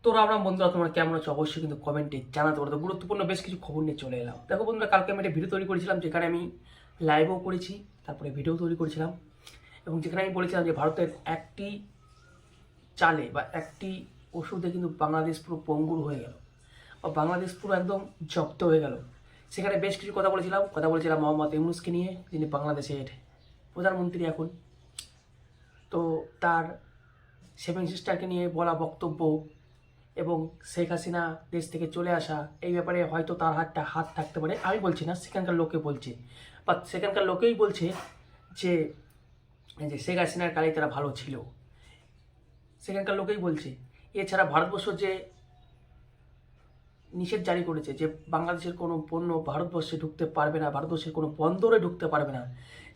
তোরা আমরা বন্ধুরা তোমরা কেমন আছো অবশ্যই কিন্তু কমেন্টে জানাতে পারো। তো গুরুত্বপূর্ণ বেশ কিছু খবর নিয়ে চলে এলাম। দেখো বন্ধুরা, কালকে আমি একটা ভিডিও তৈরি করেছিলাম যেখানে আমি লাইভও করেছি, তারপরে ভিডিও তৈরি করেছিলাম, এবং যেখানে আমি বলেছিলাম যে ভারতের একটি চালে বা একটি ওষুধে কিন্তু বাংলাদেশ পুরো পঙ্গুর হয়ে গেল, বা বাংলাদেশ পুরো একদম জব্দ হয়ে গেল। সেখানে বেশ কিছু কথা বলেছিলাম মোহাম্মদ ইউনূসকে নিয়ে, যিনি বাংলাদেশের প্রধানমন্ত্রী এখন। তো তার সেভেন সিস্টারকে নিয়ে বলা বক্তব্য এবং শেখ হাসিনা দেশ থেকে চলে আসা, এই ব্যাপারে হয়তো তার হাত থাকতে পারে। আমি বলছি না, সেখানকার লোকে বলছে, বা সেখানকার লোকেই বলছে যে যে শেখ হাসিনার কালেই তারা ভালো ছিল, সেখানকার লোকেই বলছে। এছাড়া ভারতবর্ষ যে নিষেধ জারি করেছে যে বাংলাদেশের কোনো পণ্য ভারতবর্ষে ঢুকতে পারবে না, ভারতবর্ষের কোনো বন্দরে ঢুকতে পারবে না,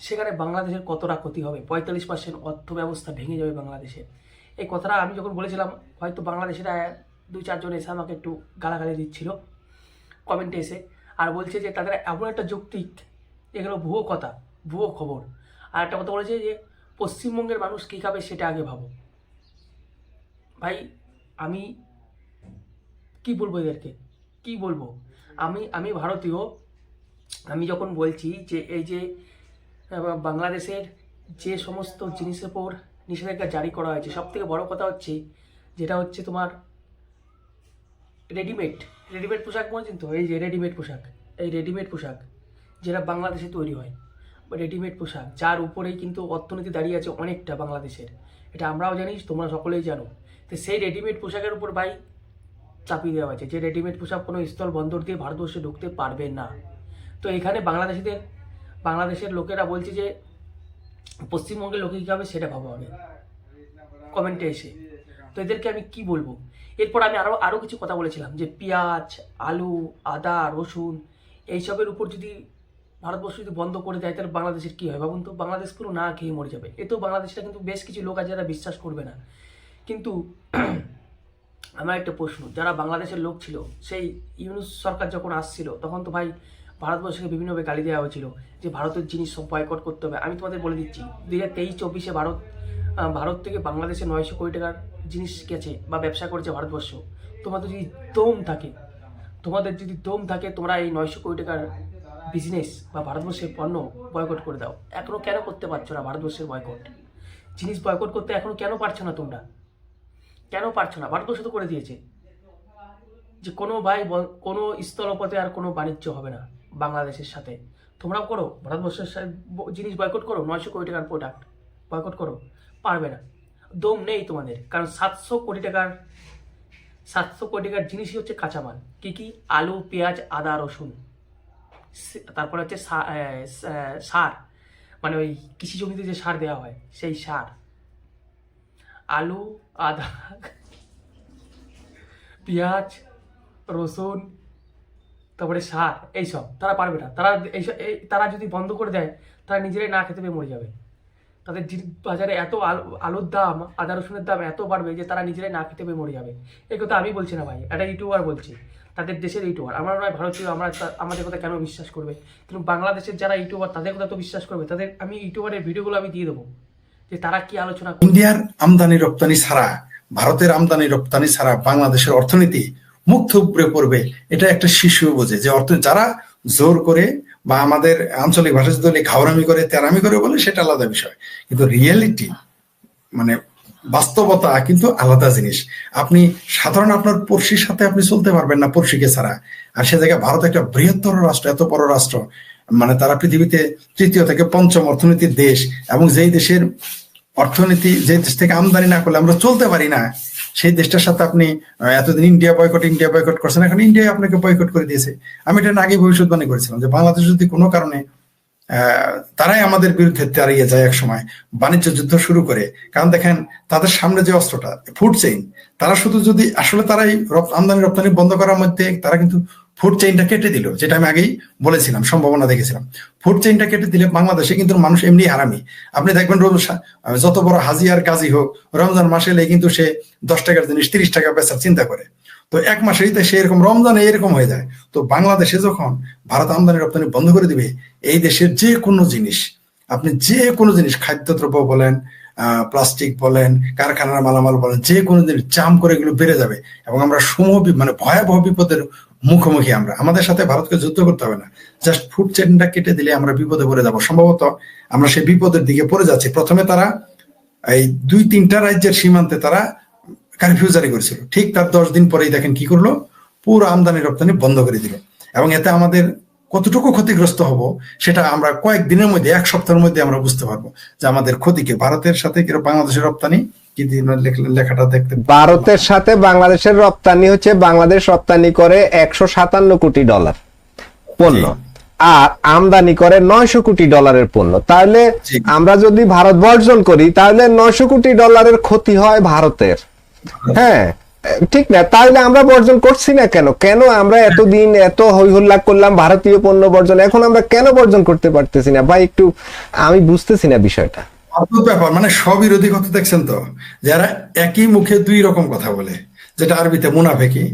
সেখানে বাংলাদেশের কতটা ক্ষতি হবে। 45% অর্থ ব্যবস্থা ভেঙে যাবে বাংলাদেশের। এই কথাটা আমি যখন বলেছিলাম, হয়তো বাংলাদেশের 2-4 জন এসে আমাকে একটু গালাগালি দিচ্ছিল কমেন্টে এসে, আর বলছে যে তাদের এমন একটা যৌক্তিক, এগুলো ভুয়ো কথা, ভুয়ো খবর। আর একটা কথা বলেছে যে পশ্চিমবঙ্গের মানুষ কী খাবে সেটা আগে ভাবো। ভাই, আমি কি বলবো এদেরকে, কি বলবো? আমি ভারতীয়। আমি যখন বলছি যে এই যে বাংলাদেশের যে সমস্ত জিনিসের উপর নিষেধাজ্ঞা জারি করা হয়েছে, সব থেকে বড় কথা হচ্ছে যেটা হচ্ছে তোমার রেডিমেড রেডিমেড পোশাক বলছেন তো, এই যে রেডিমেড পোশাক যেটা বাংলাদেশে তৈরি হয়, রেডিমেড পোশাক যার উপরেই কিন্তু অর্থনীতি দাঁড়িয়ে আছে অনেকটা বাংলাদেশের। এটা আমরাও জানি, তোমরা সকলেই জানো। তো সেই রেডিমেড পোশাকের উপর ভাই চাপিয়ে দেওয়া হয়েছে যে রেডিমেড পোশাক কোনো স্থল বন্দর দিয়ে ভারতবর্ষে ঢুকতে পারবে না। তো এখানে বাংলাদেশের লোকেরা বলছে যে পশ্চিমবঙ্গের লোকে কী হবে সেটা ভাবো আগে কমেন্টে এসে। তো এদেরকে আমি কি বলবো? এরপর আমি আরও কিছু কথা বলেছিলাম যে পেঁয়াজ, আলু, আদা, রসুন এইসবের উপর যদি ভারতবর্ষ যদি বন্ধ করে দেয় তাহলে বাংলাদেশের কী হয় ভাবুন তো। বাংলাদেশ পুরো না খেয়ে মরে যাবে। এতেও বাংলাদেশটা কিন্তু বেশ কিছু লোক আছে যারা বিশ্বাস করবে না। কিন্তু আমার একটা প্রশ্ন, যারা বাংলাদেশের লোক ছিল, সেই ইউনূস সরকার যখন আসছিল তখন তো ভাই ভারতবর্ষকে বিভিন্নভাবে গালি দেওয়া হয়েছিল যে ভারতের জিনিস সব বয়কট করতে হবে। আমি তোমাদের বলে দিচ্ছি, 2023-24 ভারত থেকে বাংলাদেশে 900 কোটি টাকার জিনিস গেছে বা ব্যবসা করেছে ভারতবর্ষ। তোমাদের যদি দম থাকে তোমরা এই 900 কোটি টাকার বিজনেস বা ভারতবর্ষের পণ্য বয়কট করে দাও। এখনও কেন করতে পারছো না ভারতবর্ষের বয়কট? জিনিস বয়কট করতে এখনও কেন পারছো না তোমরা? কেন পারছো না? ভারতবর্ষ তো করে দিয়েছে যে কোনো স্থলপথে আর কোনো বাণিজ্য হবে না বাংলাদেশের সাথে। তোমরাও করো, ভারতবর্ষের জিনিস বয়কট করো, 900 কোটি টাকার প্রোডাক্ট বয়কট করো। পারবে না, দম নেই তোমাদের। কারণ 700 কোটি টাকার জিনিসই হচ্ছে কাঁচামাল। কি কি? আলু, পেঁয়াজ, আদা, রসুন, তারপরে হচ্ছে সার, মানে ওই কৃষি জমিতে যে সার দেওয়া হয় সেই সার, আলু, আদা, পেঁয়াজ, রসুন, তারপরে সার, এইসব তারা পারবে না। তারা যদি বন্ধ করে দেয় তারা নিজেরাই না খেতে পেয়ে মরে যাবে। তাদের বাজারে এত আলুর দাম, আদা রসুনের দাম এত বাড়বে যে তারা নিজেরাই না খেতে পেয়ে মরে যাবে। এই কথা আমি বলছি না ভাই, একটা ইউটিউবার বলছে, তাদের দেশের ইউটিউবার। আমরা নয় ভারতীয়, আমাদের কথা কেন বিশ্বাস করবে? কিন্তু বাংলাদেশের যারা ইউটিউবার তাদের কথা তো বিশ্বাস করবে। আমি ইউটিউবারের ভিডিওগুলো আমি দিয়ে দেবো যে তারা কি আলোচনা করবে। ইন্ডিয়ার আমদানি রপ্তানি ছাড়া, ভারতের আমদানি রপ্তানি ছাড়া বাংলাদেশের অর্থনীতি মুখ থুবড়ে পড়বে, এটা একটা শিশু বোঝে। যে যারা জোর করে বা আমাদের আঞ্চলিক ভাষা যদি ঘাওরামি করে, তেরামি করে বলে, সেটা আলাদা বিষয়। কিন্তু রিয়েলিটি, মানে বাস্তবতা কিন্তু আলাদা জিনিস। আপনি সাধারণ আপনার পড়শির সাথে আপনি চলতে পারবেন না পড়শিকে ছাড়া। আর সে জায়গায় ভারত একটা বৃহত্তর রাষ্ট্র, এত বড় রাষ্ট্র, মানে তারা পৃথিবীতে 3য় থেকে 5ম অর্থনীতির দেশ, এবং যেই দেশের অর্থনীতি, যে দেশ থেকে আমদানি না করলে আমরা চলতে পারি না, সেই দেশটার সাথে আপনি এতদিন ইন্ডিয়া বয়কট করছেন, এখন ইন্ডিয়া আপনাকে বয়কট করে দিয়েছে। আমি এটা আগে ভবিষ্যৎবাণী করেছিলাম যে বাংলাদেশ যদি কোনো কারণে তারাই আমাদের বিরুদ্ধে দাঁড়িয়ে যায় এক সময়, বাণিজ্য যুদ্ধ শুরু করে। কারণ দেখেন, তাদের সামনে যে অস্ত্রটা ফুড চেইন, তারা শুধু যদি আসলে তারাই আমদানি রপ্তানি বন্ধ করার মধ্যে তারা কিন্তু ফুড চেইনটা কেটে দিল, যেটা আমি আগেই বলেছিলাম, সম্ভাবনা দেখেছিলাম। ফুড চেইনটা কেটে দিলে বাংলাদেশে কিন্তু মানুষ এমনি হারামি। আপনি দেখবেন যত বড় হাজি আর কাজী হোক, রমজান মাসে এলে কিন্তু সে 10 টাকার জিনিস 30 টাকা বেচার চিন্তা করে। তো এক মাসেই সে এরকম, রমজানে এরকম হয়ে যায়। তো বাংলাদেশে যখন ভারত আমদানি রপ্তানি বন্ধ করে দিবে, এই দেশের যে কোনো জিনিস, আপনি যে কোনো জিনিস, খাদ্যদ্রব্য বলেন, প্লাস্টিক বলেন, কারখানার মালামাল বলেন, যে কোনো জিনিস জাম করে এগুলো বেড়ে যাবে এবং আমরা মানে ভয়াবহ বিপদের মুখোমুখি। আমাদের সাথে ভারতকে যুদ্ধ করতে হবে না, জাস্ট ফুড চেইনটা কেটে দিলে আমরা বিপদে পড়ে যাব। সম্ভবত আমরা সেই বিপদের দিকে পড়ে যাচ্ছি। প্রথমে তারা এই 2-3টা রাজ্যের সীমান্তে তারা কারফিউ জারি করেছিল, ঠিক তার 10 দিন পরেই দেখেন কি করলো, পুরো আমদানি রপ্তানি বন্ধ করে দিল। এবং এতে আমাদের কতটুকু ক্ষতিগ্রস্ত হব সেটা আমরা কয়েকদিনের মধ্যে, 1 সপ্তাহের মধ্যে আমরা বুঝতে পারবো যে আমাদের ক্ষতিকে। ভারতের সাথে বাংলাদেশের রপ্তানি কি লেখাটা দেখতে, ভারতের সাথে বাংলাদেশের রপ্তানি হচ্ছে, বাংলাদেশ রপ্তানি করে $157 কোটি পণ্য, আর আমদানি করে $900 কোটি পণ্য। তাহলে আমরা যদি ভারত বর্জন করি তাহলে $900 কোটি ক্ষতি হয় ভারতের। হ্যাঁ, ঠিক না? তাহলে আমরা বর্জন করছি না কেন? কেন আমরা এতদিন এত হই হল্লা করলাম ভারতীয় পণ্য বর্জন, এখন আমরা কেন বর্জন করতে পারতেছি না ভাই? একটু আমি বুঝতেছি না বিষয়টা। অদ্ভুত ব্যাপার, মানে স্ববিরোধী কথা দেখছেন তো, যারা একই মুখে 2 রকম কথা বলে, যেটা আরবিতে মুনাফেকি,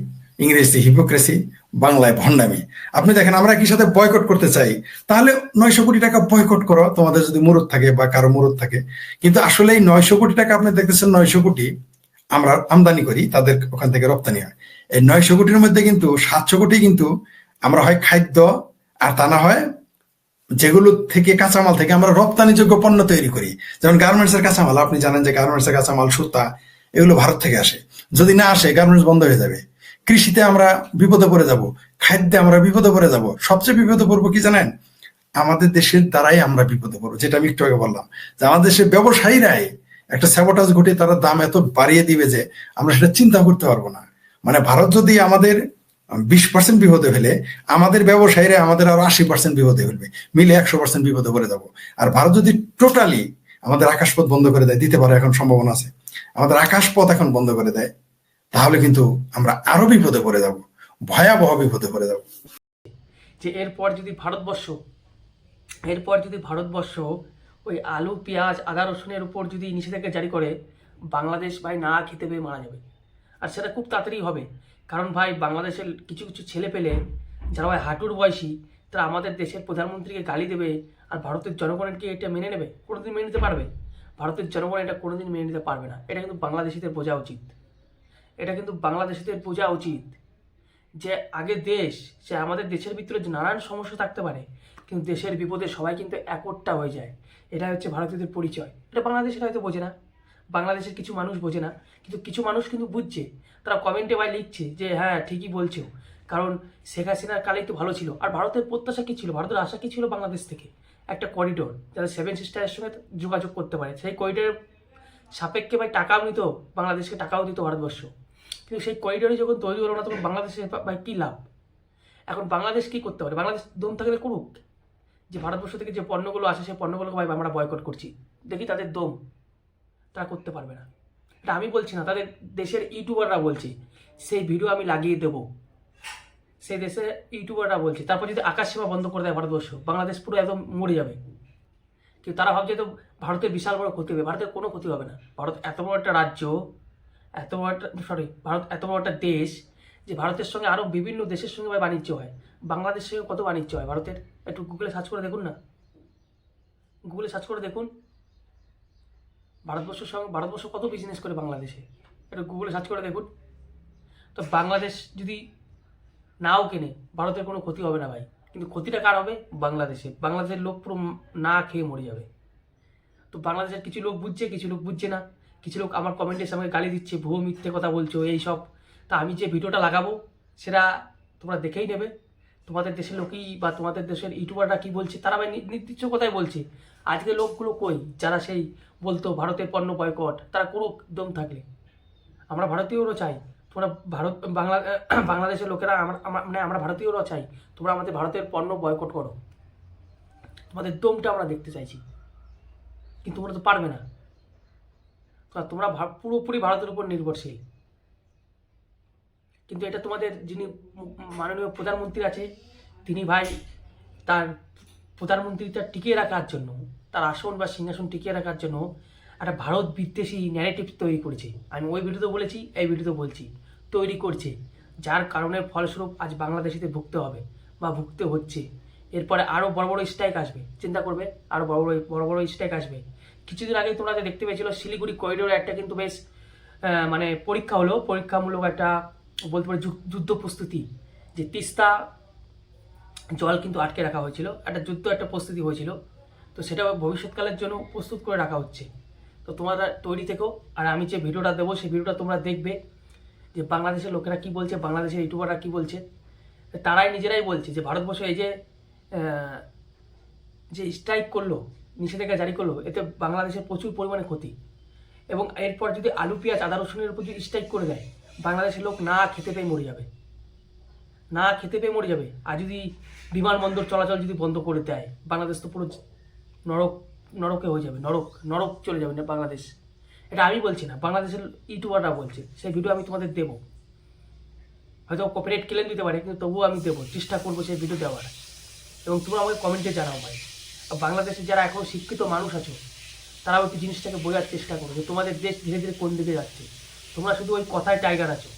ইংরেজি হিপোক্রেসি, বাংলায় ভণ্ডামি। আপনি দেখেন আমরা কি সাথে বয়কট করতে চাই, তাহলে 900 কোটি টাকা বয়কট করো তোমাদের যদি মুরুদ থাকে বা কারো মুরুদ থাকে। কিন্তু আসলে এই 900 কোটি টাকা আপনি দেখতেছেন, 900 কোটি আমরা আমদানি করি, তাদের ওখান থেকে রপ্তানি হয়। এই 900 কোটির মধ্যে কিন্তু 700 কোটি কিন্তু আমরা হয় খাদ্য, আর তা না হয় যেগুলো থেকে কাঁচামাল থেকে আমরা রপ্তানিযোগ্য পণ্য তৈরি করি। যেমন গার্মেন্টস এর কাঁচামাল, আপনি জানেন যে গার্মেন্টস এর কাঁচামাল সুতা, এগুলো ভারত থেকে আসে। যদি না আসে গার্মেন্টস বন্ধ হয়ে যাবে। কৃষিতে আমরা বিপদে পড়ে যাব, খাদ্যে আমরা বিপদে পড়ে যাব। সবচেয়ে বিপদে পড়বো কি জানেন? আমাদের দেশের দ্বারাই আমরা বিপদে পড়বো, যেটা আমি একটু আগে বললাম, যে আমাদের দেশের ব্যবসায়ীরাই একটা স্যাবোটাজ ঘটিয়ে তারা দাম এত বাড়িয়ে দিবে যে আমরা সেটা চিন্তা করতে পারবো না। মানে ভারত যদি আমাদের 20% বিপদে ফেলে, আমাদের ব্যবসায়ীরা আমাদের আরো 80% বিপদে ফেলবে, মিলে 100% বিপদে পড়ে যাবো। আর ভারত যদি টোটালি আমাদের আকাশপথ বন্ধ করে দেয়, দিতে পারে, এখন সম্ভাবনা আছে, আমাদের আকাশপথ এখন বন্ধ করে দেয়, তাহলে কিন্তু আমরা আরো বিপদে পড়ে যাব, ভয়াবহ বিপদে পড়ে যাব। যে এরপর যদি ভারতবর্ষ ওই আলু, পেঁয়াজ, আদা, রসুনের উপর যদি নিষেধাজ্ঞা জারি করে, বাংলাদেশ ভাই না খেতে পেয়ে মারা যাবে। আর সেটা খুব তাড়াতাড়ি হবে। কারণ ভাই বাংলাদেশের কিছু কিছু ছেলে পেলে যারা ভাই হাঁটুর বয়সী, তারা আমাদের দেশের প্রধানমন্ত্রীকে গালি দেবে, আর ভারতের জনগণের কি এটা মেনে নেবে? কোনোদিন মেনে নিতে পারবে? ভারতের জনগণ এটা কোনোদিন মেনে নিতে পারবে না। এটা কিন্তু বাংলাদেশিদের বোঝা উচিত। যে আগে দেশ, যে আমাদের দেশের ভিতরে যে নানান সমস্যা থাকতে পারে, কিন্তু দেশের বিপদে সবাই কিন্তু একট্টা হয়ে যায়। এটা হচ্ছে ভারতীয়দের পরিচয়। এটা বাংলাদেশের হয়তো বোঝে না, বাংলাদেশের কিছু মানুষ বোঝে না, কিন্তু কিছু মানুষ কিন্তু বুঝছে। তারা কমেন্টে ভাই লিখছে যে হ্যাঁ ঠিকই বলছো, কারণ শেখ হাসিনার কালেই তো ভালো ছিল। আর ভারতের প্রত্যাশা কী ছিল, ভারতের আশা কী ছিল? বাংলাদেশ থেকে একটা করিডোর, যাতে 7 সিস্টারের সঙ্গে যোগাযোগ করতে পারে। সেই করিডোরের সাপেক্ষে ভাই টাকাও নিত, বাংলাদেশকে টাকাও দিত ভারতবর্ষ। কিন্তু সেই করিডোরে যখন তৈরি হলো না, তখন বাংলাদেশের ভাই কী লাভ? এখন বাংলাদেশ কী করতে পারে? বাংলাদেশ দম থাকলে করুক, যে ভারতবর্ষ থেকে যে পণ্যগুলো আসে সেই পণ্যগুলোকে ভাই আমরা বয়কট করছি, দেখি তাদের দম। তারা করতে পারবে না। এটা আমি বলছি না, তাদের দেশের ইউটিউবাররা বলছে। সেই ভিডিও আমি লাগিয়ে দেবো, সেই দেশের ইউটিউবাররা বলছে। তারপর যদি আকাশ সীমা বন্ধ করে দেয় ভারতবর্ষ, বাংলাদেশ পুরো একদম মরে যাবে। কিন্তু তারা ভাবছে তো ভারতের বিশাল বড় ক্ষতি হবে। ভারতের কোনো ক্ষতি হবে না। ভারত এত বড় একটা রাজ্য, ভারত এত বড় একটা দেশ, যে ভারতের সঙ্গে আরও বিভিন্ন দেশের সঙ্গে ভাই বাণিজ্য হয়। বাংলাদেশের সঙ্গে কত বাণিজ্য হয় ভারতের? একটু গুগলে সার্চ করে দেখুন না, ভারতবর্ষ কত বিজনেস করে বাংলাদেশে, একটু গুগলে সার্চ করে দেখুন। তো বাংলাদেশ যদি নাও কেনে, ভারতের কোনো ক্ষতি হবে না ভাই, কিন্তু ক্ষতিটা কার হবে? বাংলাদেশের লোক পুরো না খেয়ে মরে যাবে। তো বাংলাদেশের কিছু লোক বুঝছে, কিছু লোক বুঝছে না। কিছু লোক আমার কমেন্টের সামনে গালি দিচ্ছে, ভুয়ো মিথ্যে কথা বলছো এইসব। তা আমি যে ভিডিওটা লাগাবো সেটা তোমরা দেখেই নেবে। তোমাদের দেশের লোকই বা তোমাদের দেশের ইউটিউবাররা কী বলছে, তারা ভাই নির্দিষ্ট কথাই বলছে। আজকে লোকগুলো কই যারা সেই বলতো ভারতের পণ্য বয়কট, তারা করুক দম থাকলে। আমরা ভারতীয়রও চাই, তোমরা বাংলাদেশের লোকেরা আমরা ভারতীয়রাও চাই তোমরা আমাদের ভারতের পণ্য বয়কট করো। তোমাদের দমটা আমরা দেখতে চাইছি, কিন্তু তোমরা তো পারবে না। তোমরা পুরোপুরি ভারতের উপর নির্ভরশীল। কিন্তু এটা তোমাদের যিনি মাননীয় প্রধানমন্ত্রী আছে, তিনি ভাই তার প্রধানমন্ত্রীটা টিকিয়ে রাখার জন্য, তার আসন বা সিংহাসন টিকিয়ে রাখার জন্য একটা ভারত বিদ্বেষী ন্যারেটিভ তৈরি করেছে। আমি ওই ভিডিওতে বলেছি, এই ভিডিওতে বলছি, তৈরি করছে, যার কারণে ফলস্বরূপ আজ বাংলাদেশিতে ভুগতে হবে বা ভুগতে হচ্ছে। এরপরে আরও বড় বড় স্ট্রাইক আসবে, চিন্তা করবে, আরও বড় বড় স্ট্রাইক আসবে। কিছুদিন আগে তোমরা যে দেখতে পেয়েছিল শিলিগুড়ি করিডোরে একটা কিন্তু বেশ মানে পরীক্ষা হলো, পরীক্ষামূলক একটা বলতে পারে যুদ্ধ প্রস্তুতি, যে তিস্তা জল কিন্তু আটকে রাখা হয়েছিল, একটা প্রস্তুতি হয়েছিল। তো সেটা ভবিষ্যৎকালের জন্য প্রস্তুত করে রাখা হচ্ছে। তো তোমরা তৈরি থেকো, আর আমি যে ভিডিওটা দেবো সেই ভিডিওটা তোমরা দেখবে যে বাংলাদেশের লোকেরা কি বলছে, বাংলাদেশের ইউটিউবাররা কি বলছে। তারাই নিজেরাই বলছে যে ভারতবর্ষ এই যে স্ট্রাইক করলো, নিষেধাজ্ঞা জারি করলো, এতে বাংলাদেশের প্রচুর পরিমাণে ক্ষতি। এবং এরপর যদি আলু পেঁয়াজ আদা রসুনের উপর যদি স্ট্রাইক করে দেয়, বাংলাদেশের লোক না খেতে পেয়ে মরে যাবে, না খেতে পেয়ে মরে যাবে। আর যদি বিমানবন্দর চলাচল যদি বন্ধ করে দেয়, বাংলাদেশ তো পুরো নরকে হয়ে যাবে, নরক চলে যাবে না বাংলাদেশ। এটা আমি বলছি না, বাংলাদেশের ইউটিউবাররা বলছে। সেই ভিডিও আমি তোমাদের দেবো, হয়তো কপিরাইট ক্লেম দিতে পারে, কিন্তু তবুও আমি দেবো, চেষ্টা করবো সেই ভিডিও দেওয়ার। এবং তোমরা আমাকে কমেন্টে জানাও ভাই। আর বাংলাদেশে যারা এখনও শিক্ষিত মানুষ আছো, তারাও একটু জিনিসটাকে বোঝার চেষ্টা করো যে তোমাদের দেশ ধীরে ধীরে কোন দিকে যাচ্ছে। তোমরা শুধু ওই কথায় টাইগার আছো,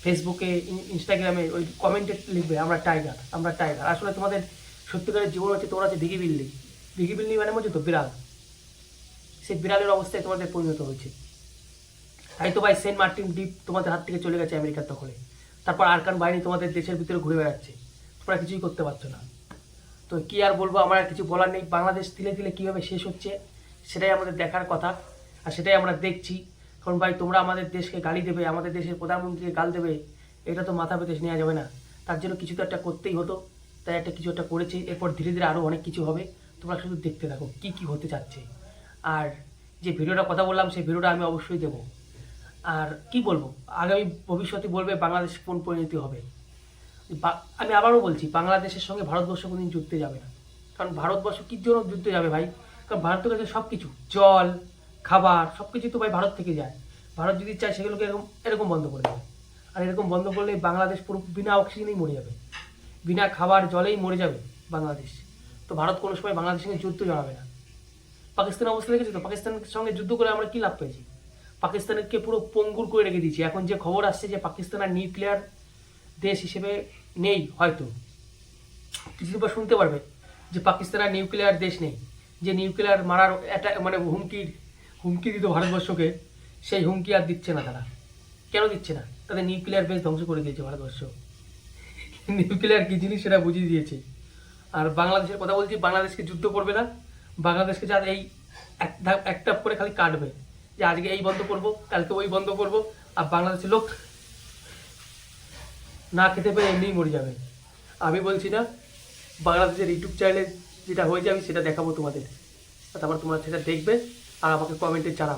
ফেসবুকে ইনস্টাগ্রামে ওই কমেন্টে লিখবে আমরা টাইগার, আমরা টাইগার। আসলে তোমাদের সত্যিকারের জীবন হচ্ছে তোমরা হচ্ছে দিঘি বিল্লি মানে মধ্যে তো বিড়াল, সেই বিড়ালের অবস্থায় তোমাদের পরিণত হয়েছে। তাই তো ভাই সেন্ট মার্টিন দ্বীপ তোমাদের হাত থেকে চলে গেছে আমেরিকার দখলে, তারপর আরকান বাহিনী তোমাদের দেশের ভিতরে ঘুরে বেড়াচ্ছে, তোমরা কিছুই করতে পারছো না। তো কি আর বলবো, আমার আর কিছু বলার নেই। বাংলাদেশ ধীরে ধীরে কীভাবে শেষ হচ্ছে সেটাই আমাদের দেখার কথা, আর সেটাই আমরা দেখছি। কারণ ভাই তোমরা আমাদের দেশকে গালি দেবে, আমাদের দেশের প্রধানমন্ত্রীকে গাল দেবে, এটা তো মাথা পেতে নেওয়া যাবে না। তার জন্য কিছু তো একটা করতেই হতো, তাই কিছু একটা করেছি। এরপর ধীরে ধীরে আরও অনেক কিছু হবে, তোমরা শুধু দেখতে থাকো কি কি হতে যাচ্ছে। আর যে ভিডিওটা কথা বললাম সেই ভিডিওটা আমি অবশ্যই দেবো। আর কি বলবো, আগামী ভবিষ্যতে বলবে বাংলাদেশ কোন পরিণতি হবে। আমি আবারও বলছি, বাংলাদেশের সঙ্গে ভারতবর্ষ কোনোদিন যুদ্ধে যাবে না। কারণ ভারতবর্ষ কি জন্য যুদ্ধে যাবে ভাই? কারণ ভারতের কাছে সব কিছু, জল, খাবার, সব কিছু তো ভাই ভারত থেকে যায়। ভারত যদি চায় সেগুলোকে এরকম বন্ধ করে দেবে। আর এরকম বন্ধ করলে বাংলাদেশ পুরো বিনা অক্সিজেনেই মরে যাবে, বিনা খাবার জলেই মরে যাবে বাংলাদেশ। তো ভারত কোনো সময় বাংলাদেশের সঙ্গে যুদ্ধ জড়াবে না। পাকিস্তানের অবস্থা দেখেছি তো, পাকিস্তানের সঙ্গে যুদ্ধ করে আমরা কি লাভ পেয়েছি? পাকিস্তানকে পুরো পঙ্গুর করে রেখে দিয়েছি। এখন যে খবর আসছে যে পাকিস্তান আর নিউক্লিয়ার দেশ হিসেবে নেই, হয়তো কিছুদিন পর শুনতে পারবে যে পাকিস্তান আর নিউক্লিয়ার দেশ নেই। যে নিউক্লিয়ার মারার একটা মানে হুমকি দিত ভারতবর্ষকে, সেই হুমকি আর দিচ্ছে না। তারা কেন দিচ্ছে না? তাদের নিউক্লিয়ার বেস ধ্বংস করে দিয়েছে ভারতবর্ষ। নিউক্লিয়ার কি জিনিস সেটা বুঝিয়ে দিয়েছে। আর বাংলাদেশের কথা বলছি, বাংলাদেশকে যুদ্ধ করবে না, বাংলাদেশকে যা এই একটা করে খালি কাটবে, যে আজকে এই বন্ধ করবো, কালকে ওই বন্ধ করবো, আর বাংলাদেশের লোক না খেতে পেয়ে এমনিই মরে যাবে। আমি বলছি না, বাংলাদেশের ইউটিউব চ্যানেলে যেটা হয়ে যাবে সেটা দেখাবো তোমাদের, তারপর তোমরা সেটা দেখবে আর আমাকে কমেন্টে জানাবে।